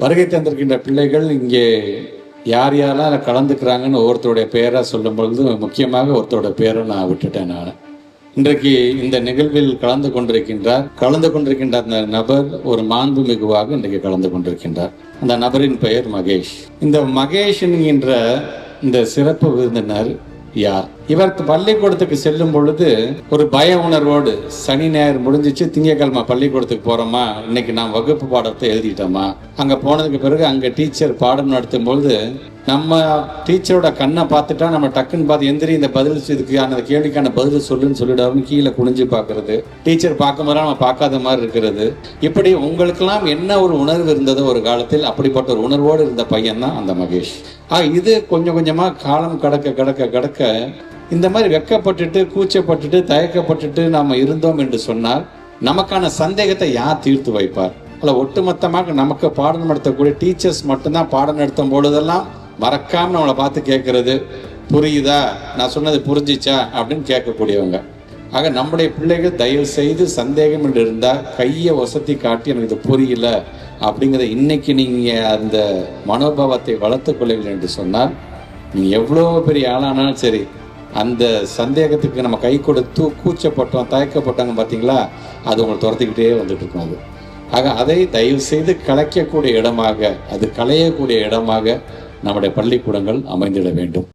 வருகை தந்திருக்கின்ற பிள்ளைகள் இங்கே யார் யாரெல்லாம் கலந்துக்கிறாங்கன்னு ஒருத்தருடைய பேரை சொல்லும் பொழுது முக்கியமாக ஒருத்தரோட பேரை நான் விட்டுட்டேன். நான் இன்றைக்கு இந்த நிகழ்வில் கலந்து கொண்டிருக்கின்ற அந்த நபர் ஒரு மாண்பு மிகுவாக இன்றைக்கு கலந்து கொண்டிருக்கின்றார். அந்த நபரின் பெயர் மகேஷ். இந்த மகேஷ் என்கின்ற இந்த சிறப்பு விருந்தினர் யார்? இவர் பள்ளிக்கூடத்துக்கு செல்லும் பொழுது ஒரு பய உணர்வோடு, சனி ஞாயிறு முடிஞ்சிச்சு, திங்கட்கிழமை பள்ளிக்கூடத்துக்கு போறோமா, இன்னைக்கு நான் வகுப்பு பாடத்தை எழுதிட்டோமா, அங்க போனதுக்கு பிறகு அங்க டீச்சர் பாடம் நடத்தும் பொழுது நம்ம டீச்சரோட கண்ணை பார்த்துட்டா நம்ம டக்குன்னு பார்த்து எந்திரி இந்த பதில் இதுக்கான கேள்விக்கான பதில் சொல்லுன்னு சொல்லிடாருன்னு கீழே குனிஞ்சு பார்க்கறது, டீச்சர் பார்க்கும் போது நம்ம பார்க்காத மாதிரி இருக்கிறது. இப்படி உங்களுக்கெல்லாம் என்ன ஒரு உணர்வு இருந்ததோ ஒரு காலத்தில், அப்படிப்பட்ட ஒரு உணர்வோடு இருந்த பையன் தான் அந்த மகேஷ். இது கொஞ்சம் கொஞ்சமா காலம் கடக்க இந்த மாதிரி வெக்கப்பட்டுட்டு, கூச்சப்பட்டுட்டு, தயக்கப்பட்டுட்டு நாம இருந்தோம் என்று சொன்னால் நமக்கான சந்தேகத்தை யார் தீர்த்து வைப்பார்? அல்ல ஒட்டுமொத்தமாக நமக்கு பாடம் நடத்தக்கூடிய டீச்சர்ஸ் மட்டும்தான் பாடம் நடத்தும் பொழுதெல்லாம் மறக்காம நம்மளை பார்த்து கேட்கறது, புரியுதா, நான் சொன்னது புரிஞ்சிச்சா அப்படின்னு கேட்கக்கூடியவங்க. ஆக நம்முடைய பிள்ளைகள் தயவு செய்து சந்தேகம் என்று இருந்தால் கையை வசதி காட்டி எனக்கு இது புரியல அப்படிங்கிறத இன்னைக்கு நீங்கள் அந்த மனோபாவத்தை வளர்த்து கொள்ளுங்கள் என்று சொன்னால் நீங்கள் எவ்வளோ பெரிய ஆளானாலும் சரி, அந்த சந்தேகத்துக்கு நம்ம கை கொடுத்து கூச்சப்பட்டோம், தயக்கப்பட்டோங்க பார்த்தீங்களா, அது உங்களை துரத்திக்கிட்டே வந்துட்டு இருக்கும். அது ஆக அதை தயவு செய்து கலைக்கக்கூடிய இடமாக, அது களையக்கூடிய இடமாக நம்முடைய பள்ளிக்கூடங்கள் அமைந்திட வேண்டும்.